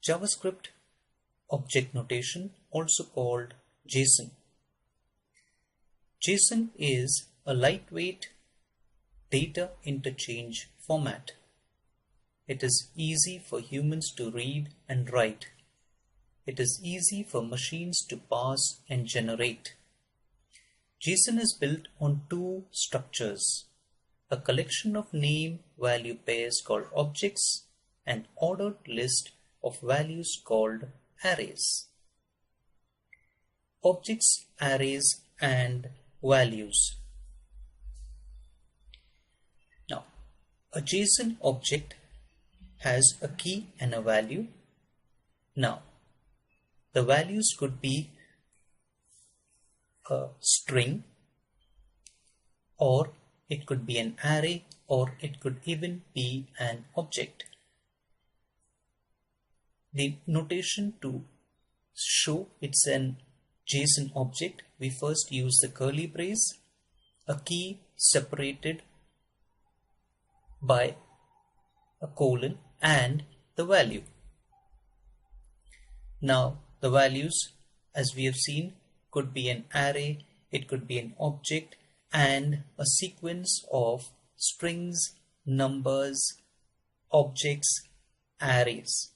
JavaScript object notation, also called JSON. JSON is a lightweight data interchange format. It is easy for humans to read and write. It is easy for machines to parse and generate. JSON is built on two structures: a collection of name-value pairs called objects, and ordered list of values called arrays. Objects, arrays, and values. Now, a JSON object has a key and a value. Now, the values could be a string, or it could be an array, or it could even be an object. The notation to show it's an JSON object, we first use the curly brace, a key separated by a colon, and the value. Now the values, as we have seen, could be an array, it could be an object, and a sequence of strings, numbers, objects, arrays.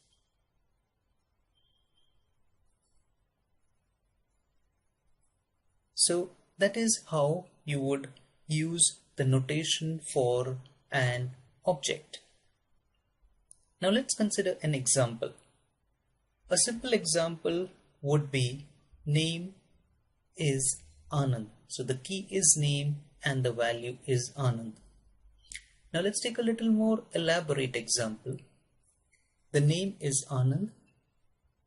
So that is how you would use the notation for an object. Now let's consider an example. A simple example would be name is Anand. So the key is name and the value is Anand. Now let's take a little more elaborate example. The name is Anand,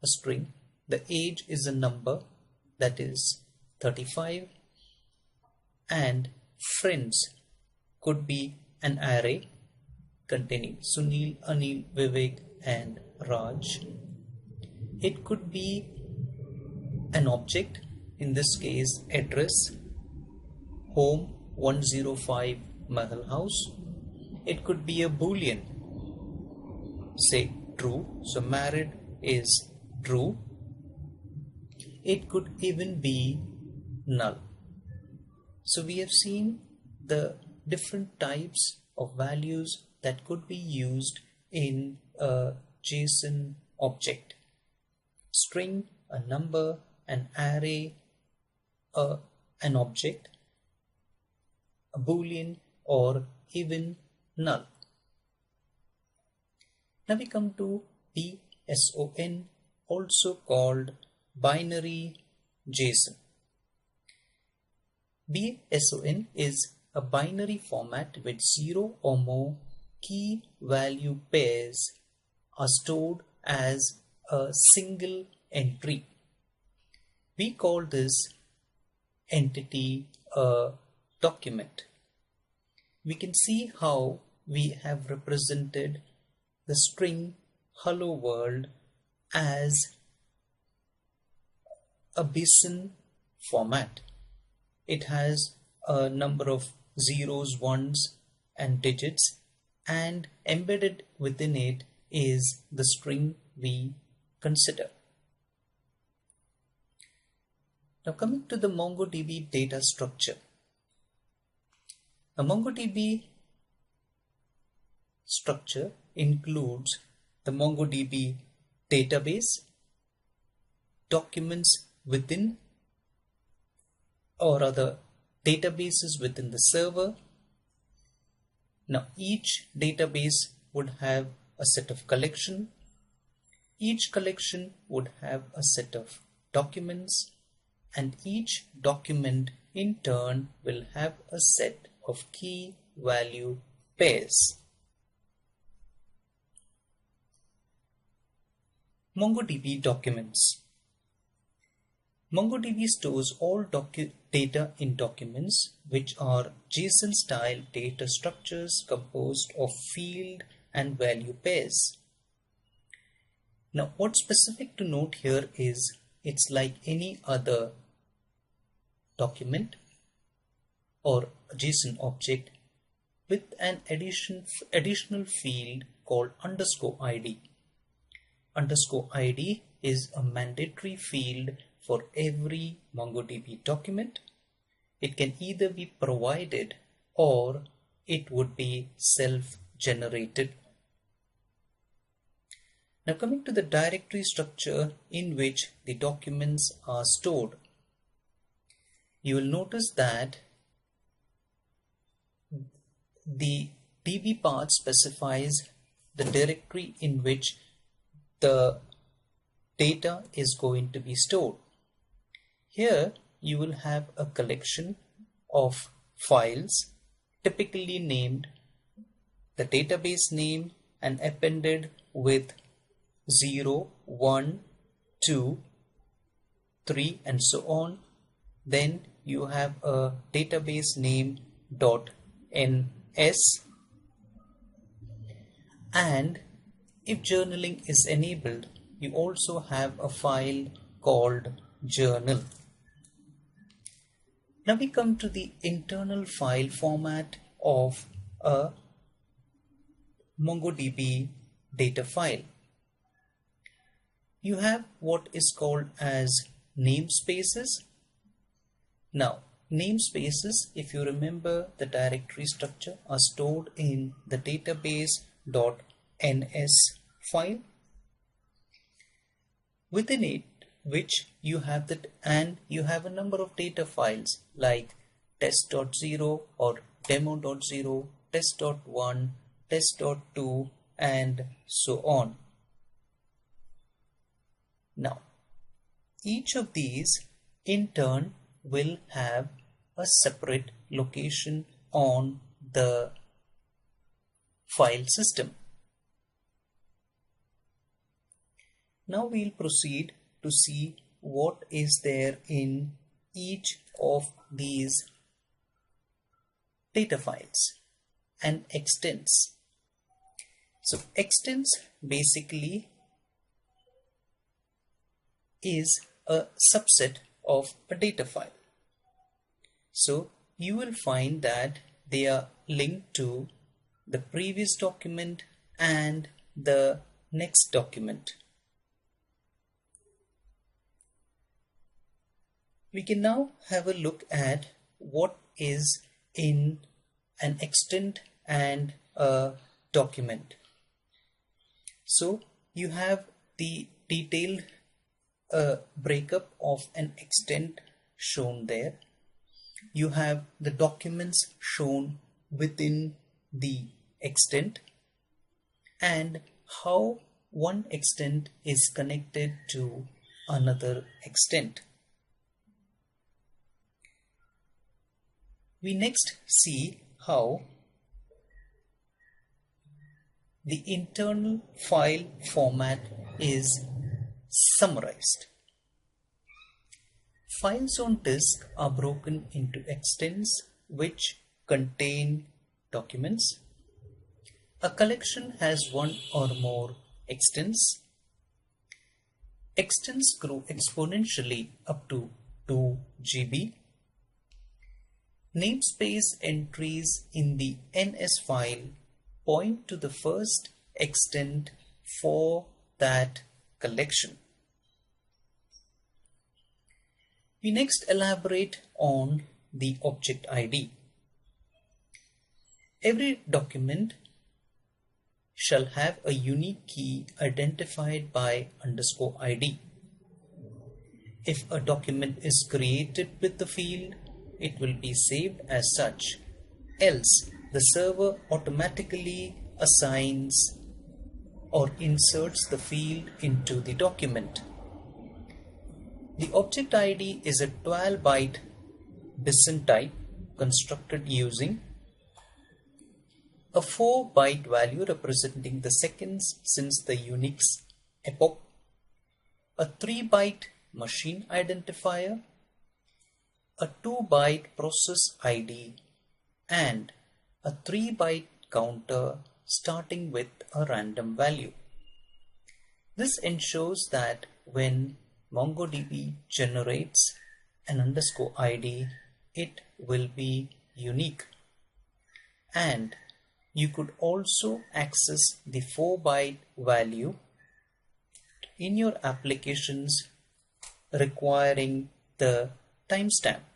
a string. The age is a number, that is 35, and friends could be an array containing Sunil, Anil, Vivek, and Raj. It could be an object, in this case address, home 105 Mahal House. It could be a boolean, say true, so married is true. It could even be null. So we have seen the different types of values that could be used in a JSON object: string, a number, an array, an object, a boolean, or even null. Now we come to BSON, also called binary JSON. BSON is a binary format with 0 or more key value pairs are stored as a single entry. We call this entity a document. We can see how we have represented the string hello world as a BSON format. It has a number of zeros, ones, and digits, and embedded within it is the string we consider. Now coming to the MongoDB data structure. A MongoDB structure includes the MongoDB database, documents within, or other databases within the server. Now each database would have a set of collection. Each collection would have a set of documents, and each document in turn will have a set of key value pairs. MongoDB documents. MongoDB stores all data in documents, which are JSON-style data structures composed of field and value pairs. Now, what's specific to note here is it's like any other document or a JSON object with an additional field called _ID. underscore ID is a mandatory field for every MongoDB document. It can either be provided or it would be self-generated. Now coming to the directory structure in which the documents are stored, you will notice that the DB path specifies the directory in which the data is going to be stored. Here you will have a collection of files typically named the database name and appended with 0, 1, 2, 3 and so on. Then you have a database name .ns, and if journaling is enabled, you also have a file called journal. Now we come to the internal file format of a MongoDB data file. You have what is called as namespaces. Now namespaces, if you remember the directory structure, are stored in the database.ns file. Within it, which you have that, and you have a number of data files like test.0 or demo.0, test.1, test.2 and so on. Now each of these in turn will have a separate location on the file system. Now we'll proceed to see what is there in each of these data files and extents. So extents basically is a subset of a data file. So you will find that they are linked to the previous document and the next document. We can now have a look at what is in an extent and a document. So you have the detailed breakup of an extent shown there. You have the documents shown within the extent and how one extent is connected to another extent. We next see how the internal file format is summarized. Files on disk are broken into extents which contain documents. A collection has one or more extents. Extents grow exponentially up to 2 GB. Namespace entries in the NS file point to the first extent for that collection. We next elaborate on the object ID. Every document shall have a unique key identified by _ID. If a document is created with the field, it will be saved as such, else the server automatically assigns or inserts the field into the document. The object ID is a 12-byte BSIN type constructed using a 4-byte value representing the seconds since the Unix epoch, a 3-byte machine identifier, a 2-byte process ID, and a 3-byte counter starting with a random value. This ensures that when MongoDB generates an _ID, it will be unique. And you could also access the 4-byte value in your applications requiring the timestamp.